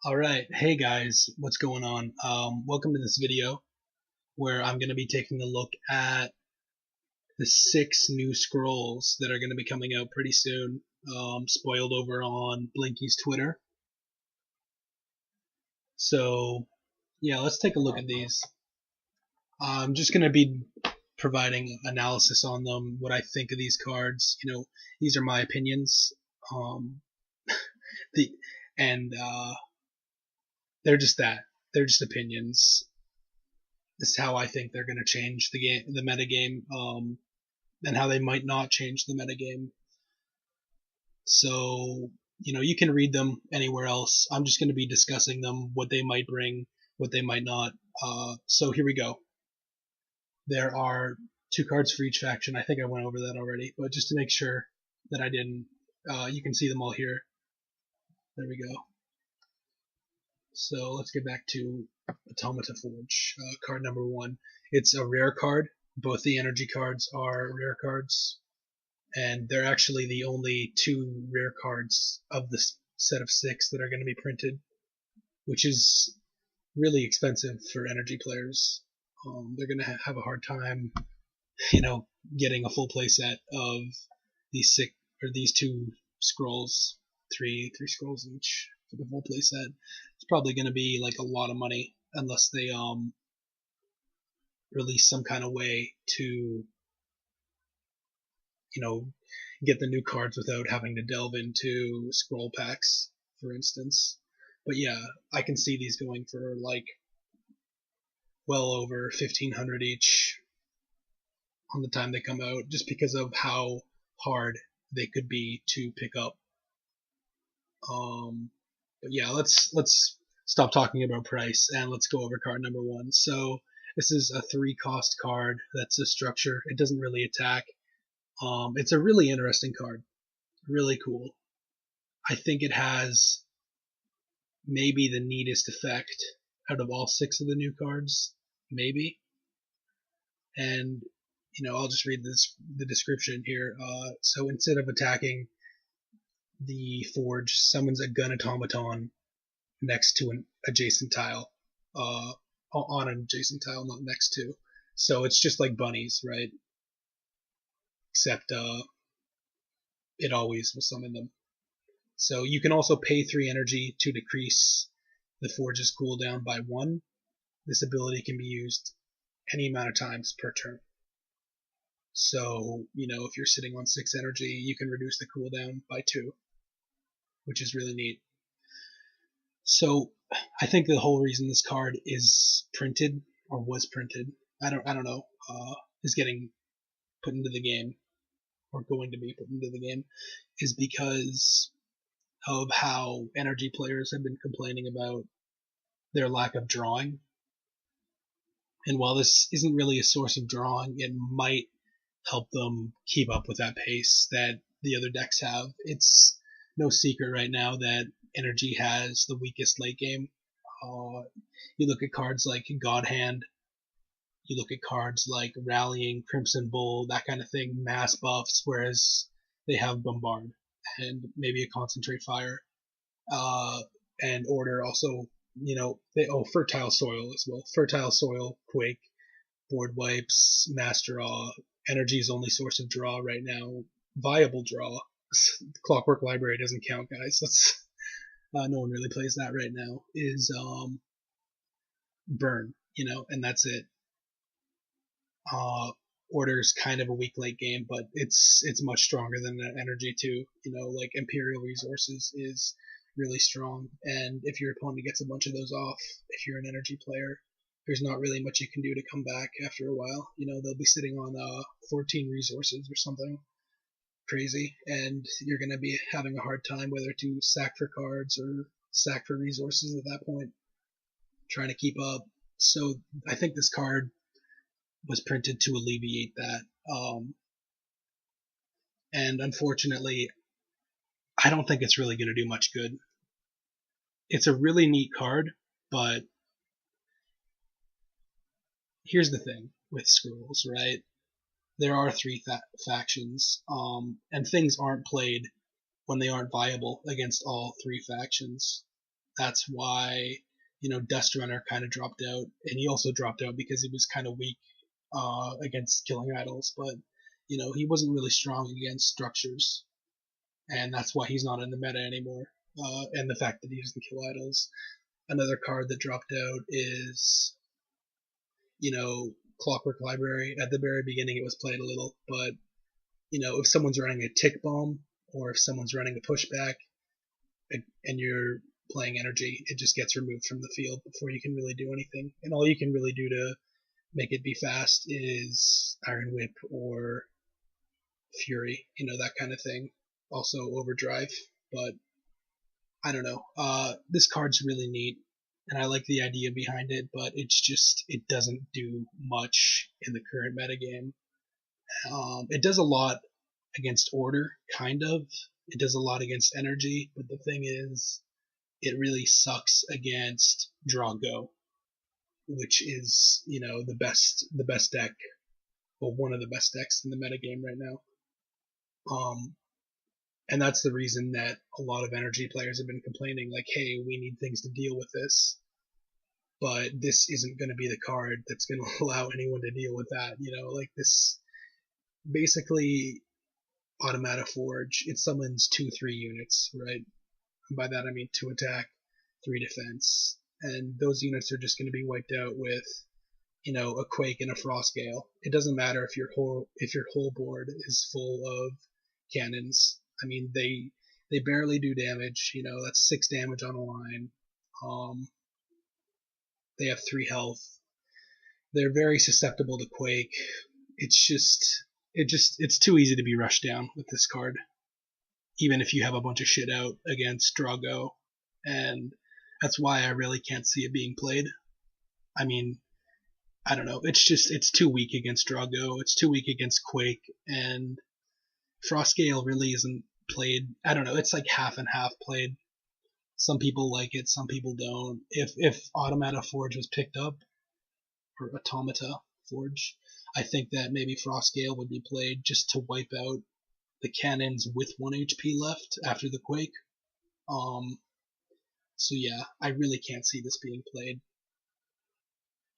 Alright, hey guys, what's going on? Welcome to this video where I'm going to be taking a look at the 6 new scrolls that are going to be coming out pretty soon, spoiled over on Blinky's Twitter. So, yeah, let's take a look at these. I'm just going to be providing analysis on them, what I think of these cards. These are my opinions. Um, the and they're just that. They're just opinions. This is how I think they're going to change the game, the meta game, and how they might not change the meta game. So, you can read them anywhere else. I'm just going to be discussing them, what they might bring, what they might not. So here we go. There are 2 cards for each faction. I think I went over that already, but just to make sure that I didn't, you can see them all here. There we go. So let's get back to Automata Forge. Card number 1. It's a rare card. Both the energy cards are rare cards, and they're actually the only 2 rare cards of this set of 6 that are going to be printed, which is really expensive for energy players. They're going to have a hard time, getting a full playset of these 2 scrolls, three scrolls each for the full playset. It's probably going to be like a lot of money unless they release some kind of way to get the new cards without having to delve into scroll packs, for instance. But yeah, I can see these going for like well over 1,500 each on the time they come out, just because of how hard they could be to pick up. But yeah, let's stop talking about price and let's go over card number 1. So this is a 3-cost card. That's a structure. It doesn't really attack. It's a really interesting card. Really cool. I think it has maybe the neatest effect out of all 6 of the new cards. Maybe. And, I'll just read the description here. So instead of attacking, the Forge summons a gun automaton next to an adjacent tile. On an adjacent tile, not next to. So it's just like bunnies, right? Except it always will summon them. So you can also pay 3 energy to decrease the Forge's cooldown by 1. This ability can be used any amount of times per turn. So, if you're sitting on 6 energy, you can reduce the cooldown by 2, which is really neat. So, I think the whole reason this card is printed, or was printed, I don't know, is getting put into the game, or going to be put into the game, is because of how energy players have been complaining about their lack of drawing. And while this isn't really a source of drawing, it might help them keep up with that pace that the other decks have. It's no secret right now that energy has the weakest late game. You look at cards like God Hand, you look at cards like Rallying, Crimson Bull, that kind of thing, mass buffs, whereas they have Bombard and maybe a Concentrate Fire. And Order also, Fertile Soil as well. Fertile Soil, Quake, Board Wipes, Mass Draw. Energy's only source of draw right now. Viable draw. Clockwork Library doesn't count, guys. No one really plays that right now. Is Burn, and that's it. Order's kind of a weak late game, but it's much stronger than energy too. Like Imperial Resources is really strong, and if your opponent gets a bunch of those off, if you're an energy player, there's not really much you can do to come back after a while. They'll be sitting on 14 resources or something crazy, and you're going to be having a hard time whether to sack for cards or sack for resources at that point, trying to keep up. So I think this card was printed to alleviate that. And unfortunately, I don't think it's really going to do much good. It's a really neat card, but here's the thing with scrolls, right? There are 3 factions, and things aren't played when they aren't viable against all 3 factions. That's why, Dust Runner kind of dropped out, and he also dropped out because he was kind of weak against killing idols, but he wasn't really strong against structures, and that's why he's not in the meta anymore. And the fact that he doesn't kill idols. Another card that dropped out is, Clockwork Library. At the very beginning, it was played a little, but if someone's running a tick bomb or if someone's running a pushback, and you're playing energy, it just gets removed from the field before you can really do anything. And all you can really do to make it be fast is Iron Whip or Fury, that kind of thing. Also Overdrive, but I don't know. This card's really neat, and I like the idea behind it, but it doesn't do much in the current metagame. It does a lot against order, kind of. It does a lot against energy, but the thing is, it really sucks against draw go, which is the best deck, well, one of the best decks in the metagame right now. And that's the reason that a lot of energy players have been complaining, like, hey, we need things to deal with this. But this isn't going to be the card that's going to allow anyone to deal with that. Like this, basically, Automata Forge, it summons 2-3 units, right? And by that I mean 2 attack, 3 defense. And those units are just going to be wiped out with, a Quake and a Frost Gale. It doesn't matter if your whole board is full of cannons. I mean, they barely do damage. That's 6 damage on a line. They have 3 health. They're very susceptible to Quake. It's too easy to be rushed down with this card, even if you have a bunch of shit out against Drago, and that's why I really can't see it being played. I mean, I don't know. It's too weak against Drago. It's too weak against Quake, and Frostgale really isn't played. I don't know. It's like half and half played. Some people like it, some people don't. If Automata Forge was picked up, or Automata Forge, I think that maybe Frostgale would be played just to wipe out the cannons with 1 HP left after the Quake. So yeah, I really can't see this being played.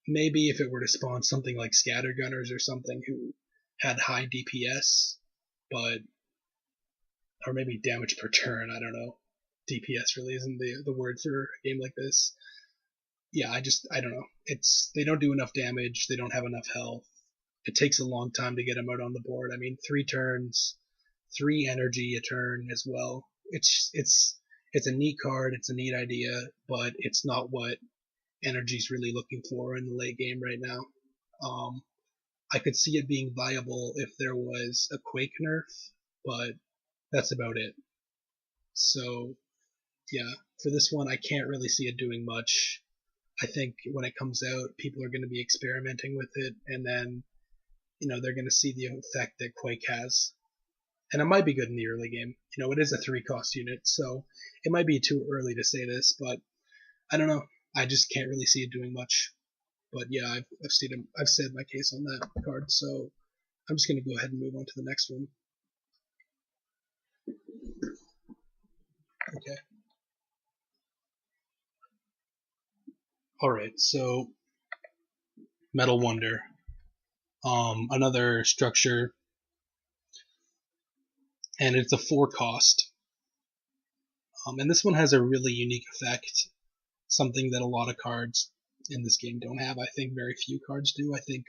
Maybe if it were to spawn something like Scattergunners or something who had high DPS, but or maybe damage per turn, I don't know. DPS really isn't the word for a game like this. Yeah, I don't know. They don't do enough damage, they don't have enough health. It takes a long time to get them out on the board. I mean, 3 turns, 3 energy a turn as well. It's a neat card, it's a neat idea, but it's not what energy's really looking for in the late game right now. I could see it being viable if there was a Quake nerf, but that's about it. So yeah, for this one, I can't really see it doing much. I think when it comes out, people are going to be experimenting with it, and then they're going to see the effect that Quake has. And it might be good in the early game. It is a 3-cost unit, so it might be too early to say this, but I don't know. I just can't really see it doing much. But yeah, I've said my case on that card, so I'm just going to go ahead and move on to the next one. Okay. Alright, so Metal Wonder. Another structure, and it's a 4-cost. And this one has a really unique effect, something that a lot of cards in this game don't have. I think very few cards do. I think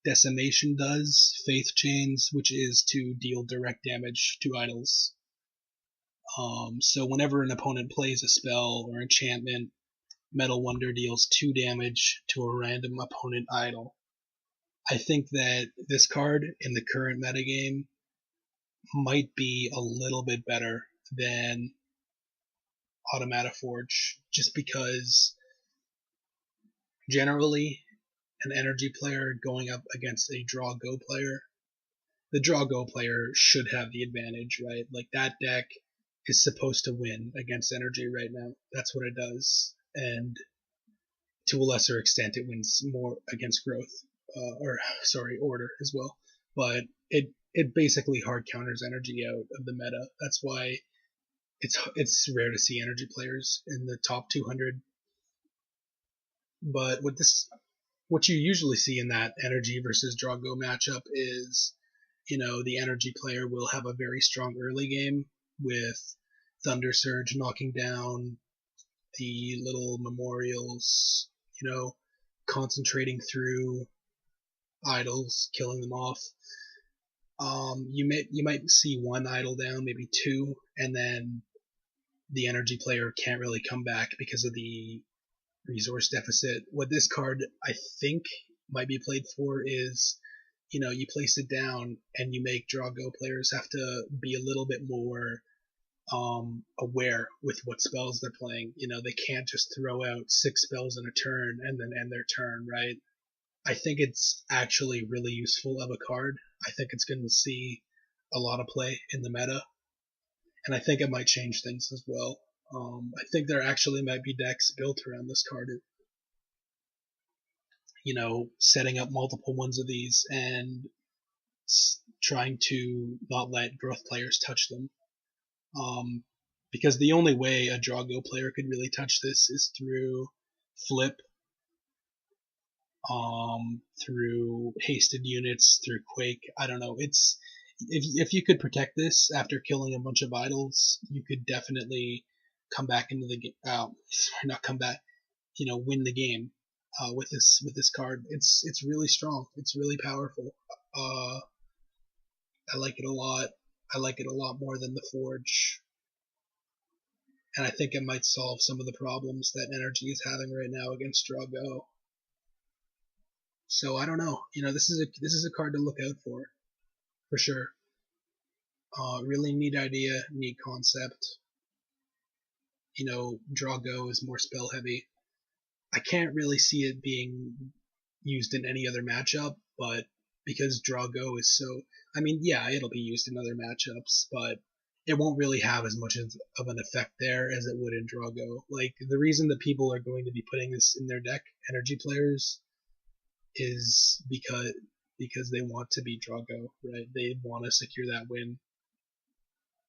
Decimation does, Faith Chains, which is to deal direct damage to idols. So whenever an opponent plays a spell or enchantment, Metal Wonder deals 2 damage to a random opponent idol. I think that this card in the current metagame might be a little bit better than Automata Forge, just because generally an energy player going up against a draw go player, the draw go player should have the advantage, right? Like that deck is supposed to win against energy right now. That's what it does. And to a lesser extent, it wins more against growth, order as well. But it basically hard counters energy out of the meta. That's why it's rare to see energy players in the top 200, but with this, what you usually see in that energy versus Drago matchup is, the energy player will have a very strong early game with Thunder Surge knocking down the little memorials, concentrating through idols, killing them off. You might see one idol down, maybe two, and then the energy player can't really come back because of the resource deficit. What this card I think might be played for is, you place it down and you make Drago players have to be a little bit more aware with what spells they're playing. They can't just throw out 6 spells in a turn and then end their turn, right? I think it's actually really useful of a card. I think it's going to see a lot of play in the meta, and I think it might change things as well. I think there actually might be decks built around this card, setting up multiple ones of these and trying to not let growth players touch them. Because the only way a Drago player could really touch this is through flip, through hasted units, through quake. I don't know. It's if you could protect this after killing a bunch of idols, you could definitely come back into the game. Not come back. Win the game with this card. It's really strong. It's really powerful. I like it a lot. I like it a lot more than the Forge, and I think it might solve some of the problems that Energy is having right now against Drago. So I don't know. This is a card to look out for sure. Really neat idea, neat concept. Drago is more spell heavy. I can't really see it being used in any other matchup, but because Drago is so, yeah, it'll be used in other matchups, but it won't really have as much of an effect there as it would in Drago. Like, the reason that people are going to be putting this in their deck, energy players, is because they want to be Drago, right? They want to secure that win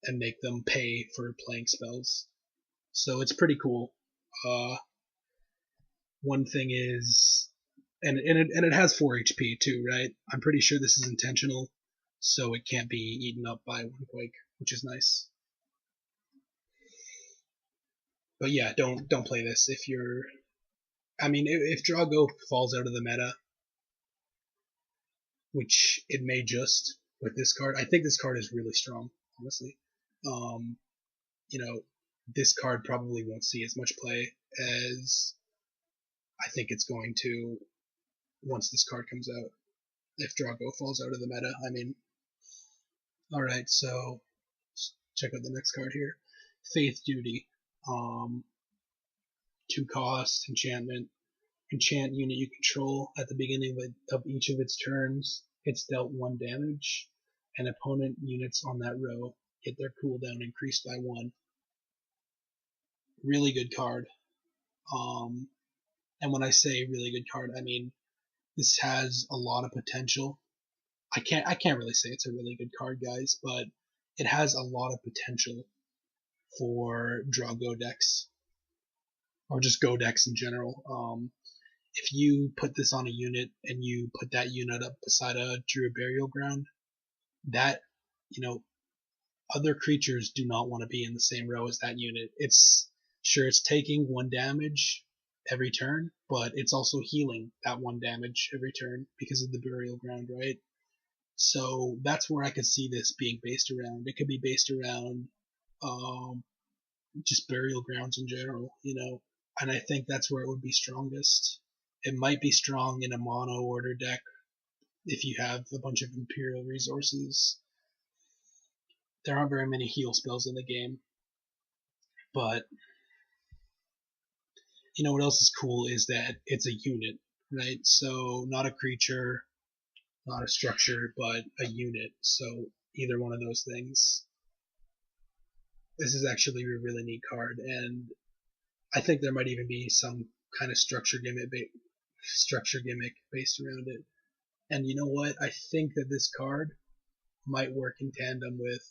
and make them pay for playing spells. So it's pretty cool. One thing is, and it has 4 HP too, right? I'm pretty sure this is intentional, so it can't be eaten up by one quake, which is nice. But yeah, don't play this if you're. If Drago falls out of the meta, which it may just with this card. I think this card is really strong, honestly. Um, this card probably won't see as much play as I think it's going to once this card comes out. If Drago falls out of the meta, Alright, so check out the next card here. Faith Duty. 2 cost, enchantment. Enchant unit you control at the beginning of each of its turns. It's dealt 1 damage, and opponent units on that row get their cooldown increased by 1. Really good card. And when I say really good card, this has a lot of potential. I can't really say it's a really good card, guys, but it has a lot of potential for draw go decks or just go decks in general. If you put this on a unit and you put that unit up beside a Druid Burial Ground, that other creatures do not want to be in the same row as that unit. It's taking 1 damage every turn, but it's also healing that 1 damage every turn because of the Burial Ground, right? So that's where I could see this being based around. It could be based around just burial grounds in general, and I think that's where it would be strongest. It might be strong in a mono order deck if you have a bunch of Imperial resources. There aren't very many heal spells in the game, but what else is cool is that it's a unit, right? So not a creature, not a structure, but a unit. So either one of those things. This is actually a really neat card, and I think there might even be some kind of structure gimmick based around it. And you know what? I think that this card might work in tandem with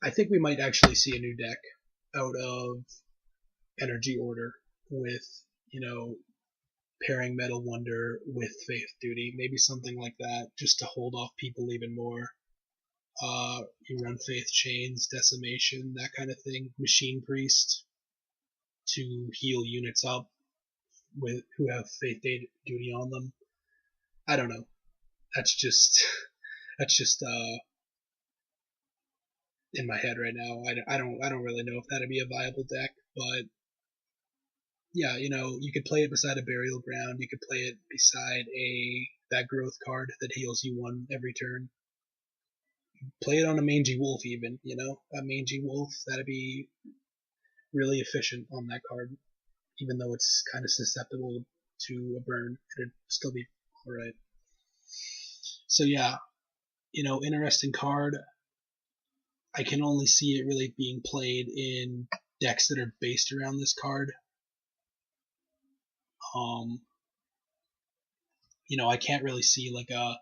I think we might actually see a new deck out of Energy Order with, you know, pairing Metal Wonder with Faith Duty, maybe something like that, just to hold off people even more. You run Faith Chains, Decimation, that kind of thing. Machine Priest to heal units up with who have Faith Duty on them. I don't know. That's just that's just in my head right now. I don't really know if that'd be a viable deck, but yeah, you could play it beside a Burial Ground. You could play it beside that growth card that heals you one every turn. Play it on a Mangy Wolf even, a Mangy Wolf, that'd be really efficient on that card, even though it's kind of susceptible to a burn. It'd still be alright. So yeah, interesting card. I can only see it really being played in decks that are based around this card. I can't really see like a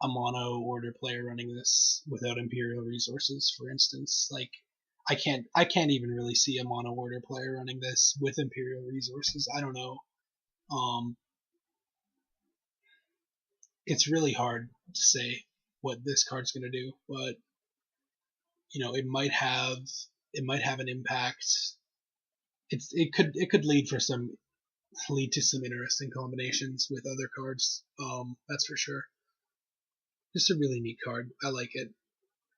mono order player running this without Imperial resources, for instance. Like I can't even really see a mono order player running this with Imperial resources. I don't know. It's really hard to say what this card's gonna do, but it might have an impact. It could lead to some interesting combinations with other cards. That's for sure. Just a really neat card. I like it.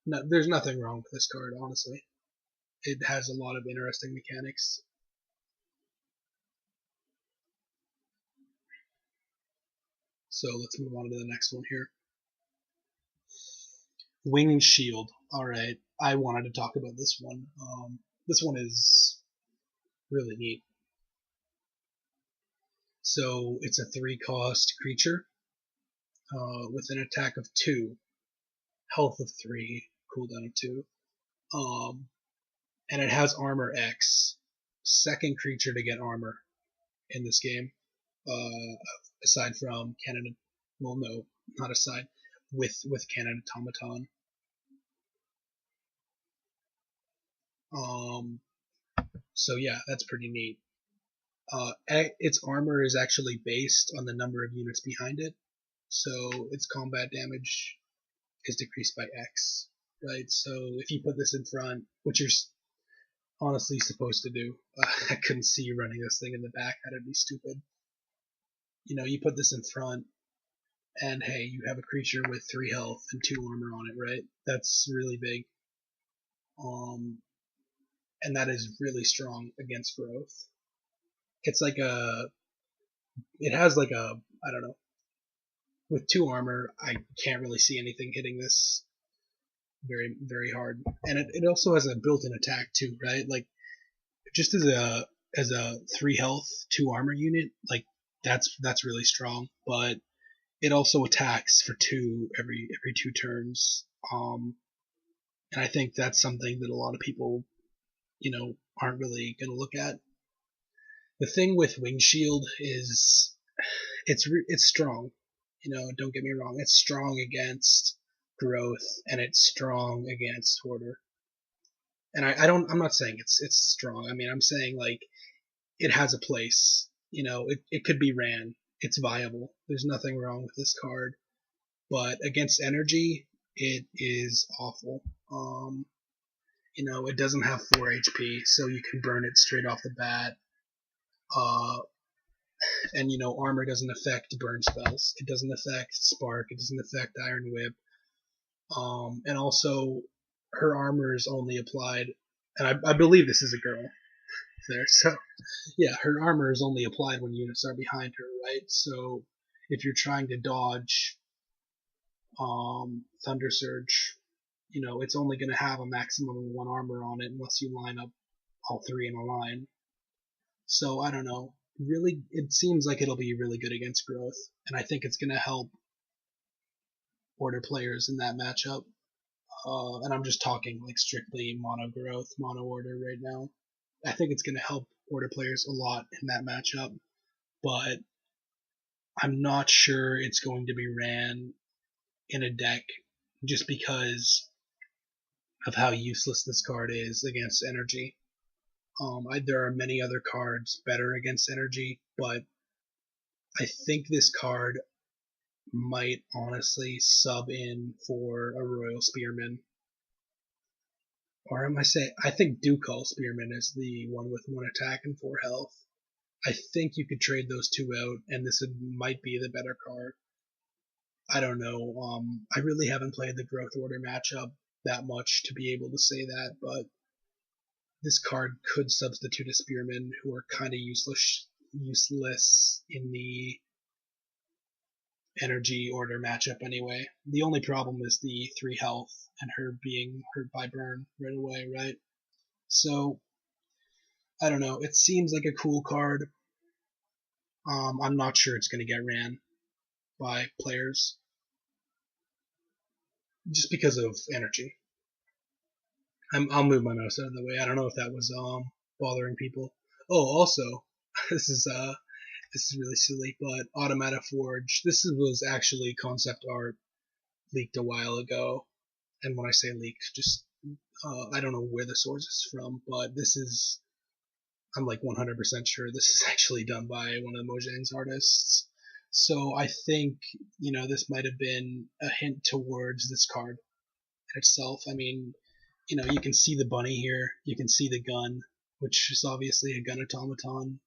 No, there's nothing wrong with this card, honestly. It has a lot of interesting mechanics. So let's move on to the next one here. Winged Shield. Alright, I wanted to talk about this one. This one is really neat. So it's a 3-cost creature with an attack of 2, health of 3, cooldown of 2. And it has armor X. Second creature to get armor in this game, aside from Cannon. Well, no, not aside. With Cannon Automaton. So yeah, that's pretty neat. Its armor is actually based on the number of units behind it, so its combat damage is decreased by X, right? So if you put this in front, which you're honestly supposed to do, I couldn't see you running this thing in the back. That'd be stupid. You put this in front, and hey, you have a creature with 3 health and 2 armor on it, right? That's really big. And that is really strong against growth. It's like it has like I don't know. With 2 armor, I can't really see anything hitting this very, very hard. And it also has a built-in attack too, right? Like just as a 3 health, 2 armor unit, like that's really strong. But it also attacks for 2 every 2 turns. And I think that's something that a lot of people, aren't really going to look at. The thing with Wing Shield is it's strong. Don't get me wrong, it's strong against growth and it's strong against Hoarder. And I'm not saying it's strong. I mean, I'm saying like it has a place. It could be ran. It's viable. There's nothing wrong with this card. But against energy, it is awful. It doesn't have 4 HP, so you can burn it straight off the bat. And armor doesn't affect burn spells. It doesn't affect spark. It doesn't affect Iron Whip. And also, her armor is only applied, and I believe this is a girl there. So yeah, her armor is only applied when units are behind her, right? So if you're trying to dodge Thunder Surge, it's only going to have a maximum of 1 armor on it unless you line up all 3 in a line. So I don't know. Really, it seems like it'll be really good against growth, and I think it's going to help Order players in that matchup. And I'm just talking like strictly mono growth, mono order right now. I think it's going to help Order players a lot in that matchup, but I'm not sure it's going to be ran in a deck just because of how useless this card is against energy. There are many other cards better against energy, but I think this card might honestly sub in for a Royal Spearman. Or am I saying, I think Ducal Spearman is the one with 1 attack and 4 health. I think you could trade those two out, and this might be the better card. I don't know. I really haven't played the Growth Order matchup that much to be able to say that, but this card could substitute a Spearman who are kind of useless in the energy order matchup anyway. The only problem is the 3 health and her being hurt by burn right away, right? So, I don't know. It seems like a cool card. I'm not sure it's going to get ran by players just because of energy. I'll move my mouse out of the way. I don't know if that was bothering people. Oh, also, this is really silly, but Automata Forge. This was actually concept art leaked a while ago, and when I say leaked, just I don't know where the source is from, but this is, I'm like 100% sure this is actually done by one of the Mojang's artists. So I think, this might have been a hint towards this card itself. I mean, you can see the bunny here, you can see the gun, which is obviously a gun automaton.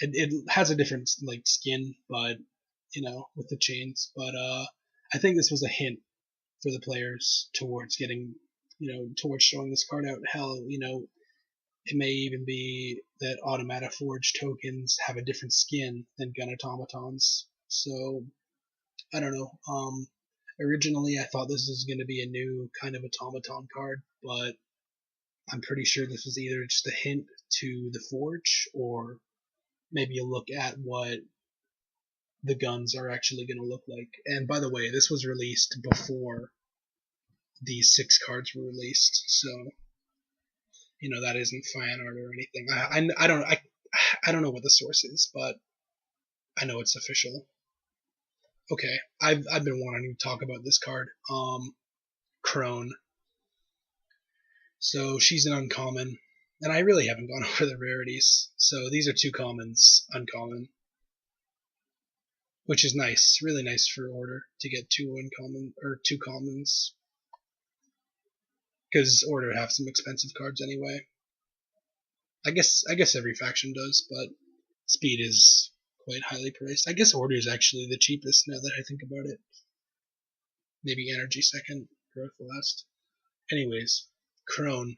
It has a different like skin, but with the chains. But I think this was a hint for the players towards getting, towards showing this card out. Hell, it may even be that Automata Forge tokens have a different skin than gun automatons. So I don't know. Originally I thought this was going to be a new kind of automaton card, but I'm pretty sure this was either just a hint to the Forge or maybe a look at what the guns are actually going to look like. And by the way, this was released before these 6 cards were released, so that isn't fan art or anything. I don't know what the source is, but I know it's official. Okay, I've been wanting to talk about this card. Crone. So she's an uncommon, and I really haven't gone over the rarities. So these are 2 commons, uncommon, which is nice, really nice for Order to get 2 uncommon or 2 commons, because Order have some expensive cards anyway. I guess every faction does, but speed is quite highly priced. I guess Order is actually the cheapest now that I think about it. Maybe energy second, growth last. Anyways, Crone.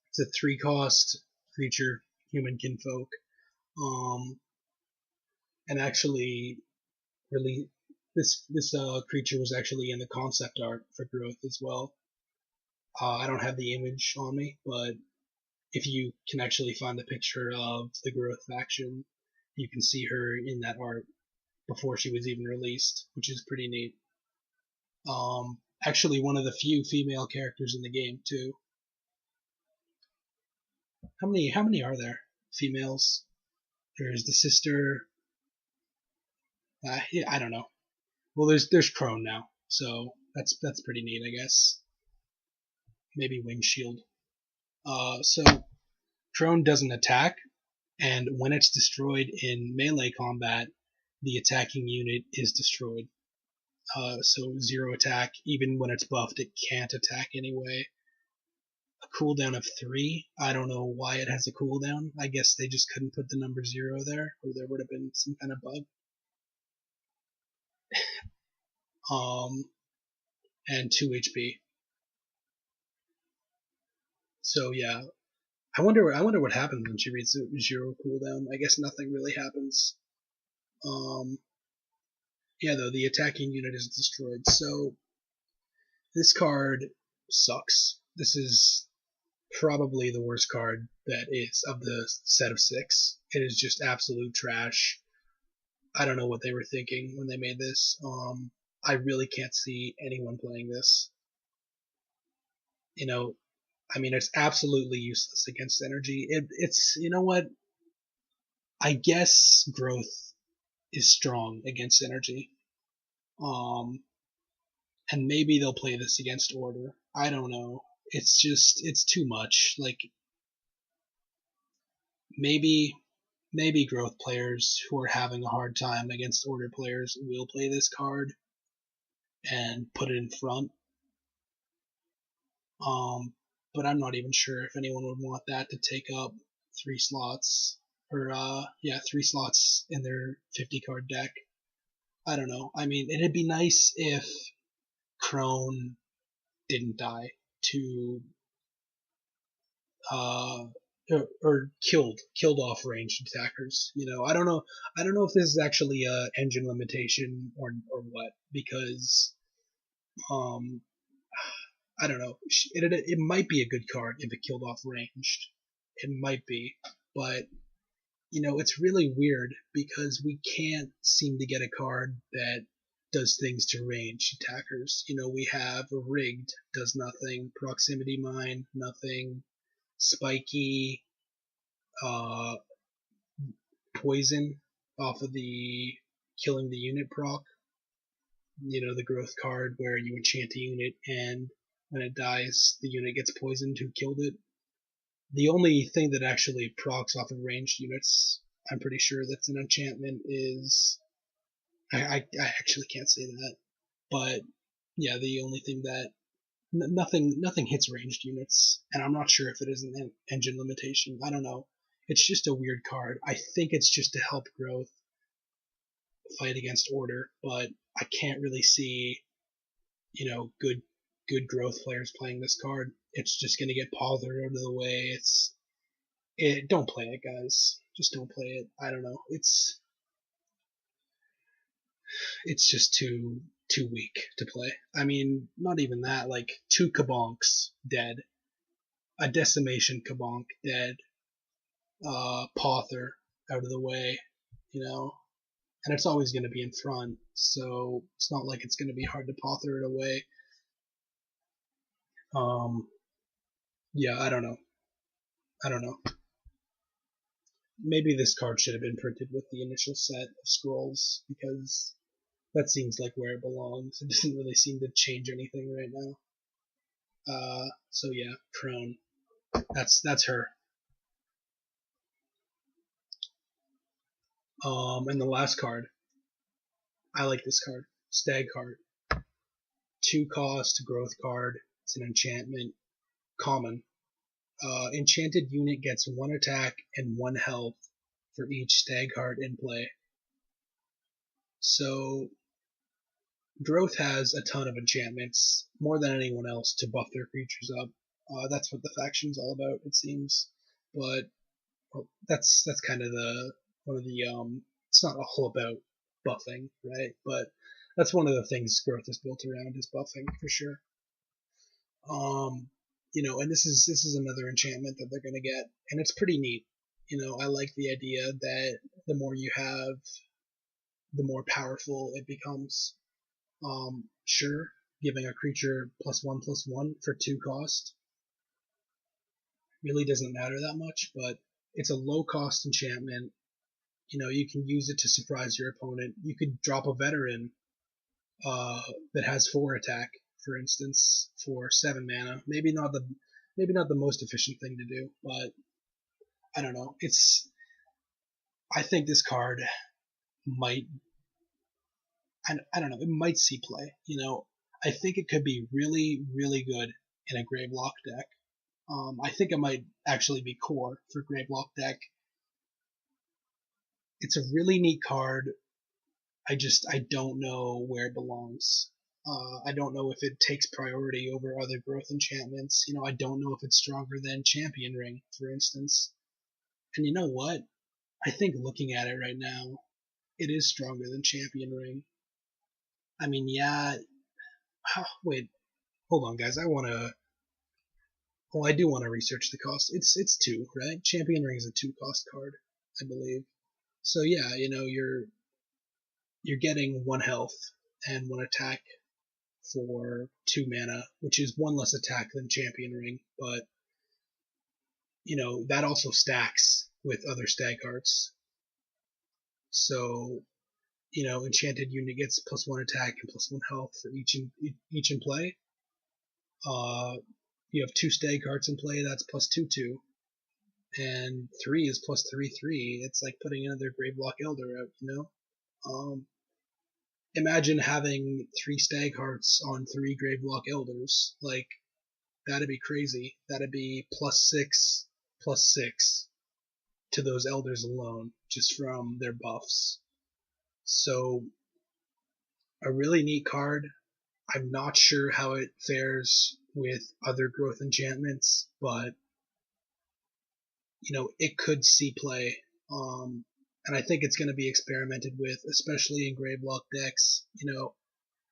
It's a 3-cost creature, human kinfolk. And actually, really, this creature was actually in the concept art for growth as well. I don't have the image on me, but if you can actually find a picture of the growth faction, you can see her in that art before she was even released, which is pretty neat. Actually one of the few female characters in the game too. How many are there? Females? There's the sister. Yeah, I don't know. Well, there's Crone now, so that's pretty neat, I guess. Maybe Wing Shield. So Crone doesn't attack, and when it's destroyed in melee combat, the attacking unit is destroyed. So 0 attack, even when it's buffed, it can't attack anyway. A cooldown of 3. I don't know why it has a cooldown. I guess they just couldn't put the number 0 there, or there would have been some kind of bug. And 2 HP. So yeah, I wonder what happens when she reads 0 cooldown. I guess nothing really happens. Yeah, though the attacking unit is destroyed. So this card sucks. This is probably the worst card that is of the set of 6. It is just absolute trash. I don't know what they were thinking when they made this. I really can't see anyone playing this. I mean, it's absolutely useless against energy. It's, you know what? I guess growth is strong against energy. And maybe they'll play this against Order. I don't know. It's too much. Like maybe maybe growth players who are having a hard time against order players will play this card and put it in front. But I'm not even sure if anyone would want that to take up 3 slots or yeah, 3 slots in their 50 card deck. I don't know. I mean, it'd be nice if Crone didn't die to uh or killed off ranged attackers. I don't know if this is actually a engine limitation or what, because um I don't know. It might be a good card if it killed off ranged. It might be, but it's really weird because we can't seem to get a card that does things to ranged attackers. We have rigged, does nothing, proximity mine, nothing, spiky, uh, poison off of the killing the unit proc. The growth card where you enchant a unit and when it dies, the unit gets poisoned who killed it. The only thing that actually procs off of ranged units, I'm pretty sure that's an enchantment, is I actually can't say that, but yeah, the only thing that nothing hits ranged units, and I'm not sure if it is an engine limitation. I don't know. It's just a weird card. I think it's just to help growth fight against order, but I can't really see good growth players playing this card. It's just gonna get pothered out of the way. Don't play it, guys. Just don't play it. I don't know. It's just too weak to play. I mean, not even that. Like 2 Kabonks dead, a Decimation Kabonk dead, Pother out of the way, and it's always going to be in front, so it's not like it's going to be hard to Pother it away. Um, yeah, I don't know. I don't know. Maybe this card should have been printed with the initial set of scrolls because that seems like where it belongs. It doesn't really seem to change anything right now. So yeah, Crone. That's her. And the last card, I like this card. Stag card. 2 cost growth card. It's an enchantment. Common. Enchanted unit gets 1 attack and 1 health for each stag card in play. So growth has a ton of enchantments, more than anyone else, to buff their creatures up. That's what the faction's all about, it seems. But that's kind of the one of the it's not all about buffing, right? But that's one of the things growth is built around, is buffing for sure. And this is another enchantment that they're gonna get, and it's pretty neat. I like the idea that the more you have, the more powerful it becomes. Sure, giving a creature +1/+1 for 2 cost really doesn't matter that much, but it's a low cost enchantment. You can use it to surprise your opponent. You could drop a veteran that has 4 attack, for instance, for 7 mana. Maybe not the most efficient thing to do, but I don't know. I think this card might I don't know, it might see play. I think it could be really, really good in a Gravelock deck. I think it might actually be core for Gravelock deck. It's a really neat card. I don't know where it belongs. I don't know if it takes priority over other growth enchantments. I don't know if it's stronger than Champion Ring, for instance. And you know what? I think looking at it right now, it is stronger than Champion Ring. I mean, yeah. Wait, hold on, guys. I do want to research the cost. It's 2, right? Champion Ring is a 2 cost card, I believe. So yeah, you're getting 1 health and 1 attack for 2 mana, which is 1 less attack than Champion Ring, but that also stacks with other stag cards. So, enchanted unit gets +1 attack and +1 health for each in play. You have 2 Stag cards in play, that's plus 2/2, and 3 is plus 3/3. It's like putting another Gravelock Elder out, you know? Imagine having 3 Stag Hearts on 3 Gravelock Elders. Like, that'd be crazy. That'd be +6/+6 to those Elders alone, just from their buffs. So, a really neat card. I'm not sure how it fares with other growth enchantments, but it could see play. And I think it's going to be experimented with, especially in Gravelock decks.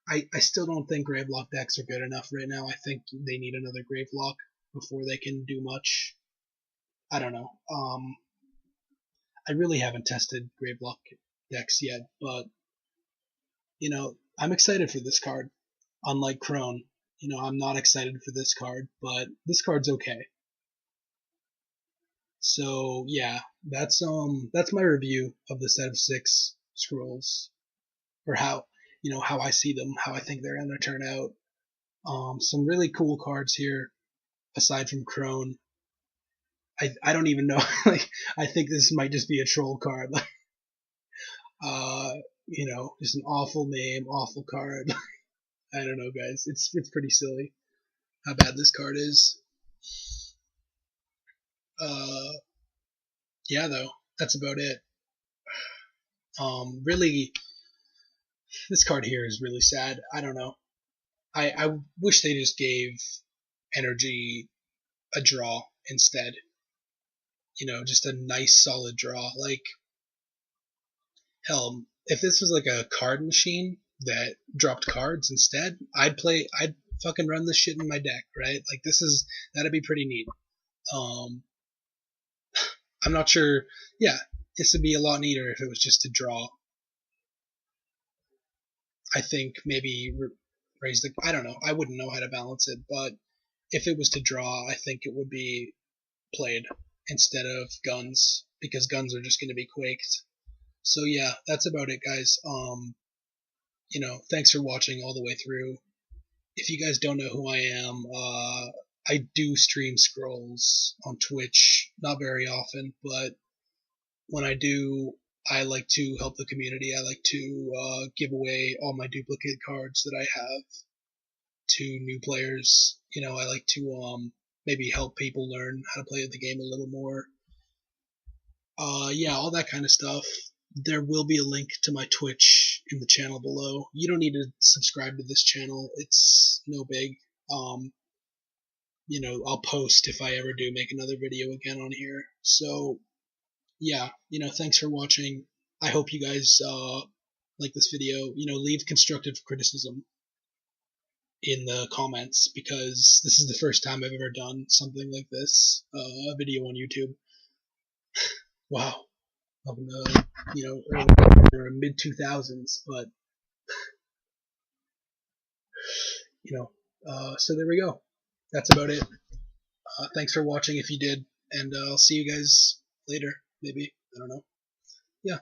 I still don't think Gravelock decks are good enough right now. I think they need another Gravelock before they can do much. I don't know. I really haven't tested Gravelock decks yet, but I'm excited for this card. Unlike Crone, I'm not excited for this card, but this card's okay. So yeah, that's my review of the set of 6 scrolls, or how I see them, how I think they're gonna turn out. Some really cool cards here, aside from Crone. I don't even know. Like, I think this might just be a troll card. Just an awful name, awful card. I don't know, guys. It's pretty silly how bad this card is. Yeah, though, that's about it. Really, this card here is really sad. I don't know. I wish they just gave energy a draw instead. Just a nice solid draw. Like, hell, if this was like a card machine that dropped cards instead, I'd fucking run this shit in my deck, right? Like, that'd be pretty neat. I'm not sure. Yeah, this would be a lot neater if it was just to draw. I think maybe raise the. I don't know. I wouldn't know how to balance it, but if it was to draw, I think it would be played instead of guns, because guns are just going to be quaked. So yeah, that's about it, guys. Thanks for watching all the way through. If you guys don't know who I am, I do stream scrolls on Twitch, not very often, but when I do, I like to help the community. I like to give away all my duplicate cards that I have to new players. I like to maybe help people learn how to play the game a little more. Yeah, all that kind of stuff. There will be a link to my Twitch in the channel below. You don't need to subscribe to this channel. It's no big. I'll post if I ever do make another video again on here. So, yeah, thanks for watching. I hope you guys like this video. Leave constructive criticism in the comments, because this is the first time I've ever done something like this, a video on YouTube. Wow. Up in the, early mid 2000s, but so there we go. That's about it. Thanks for watching if you did, and I'll see you guys later, maybe. I don't know. Yeah.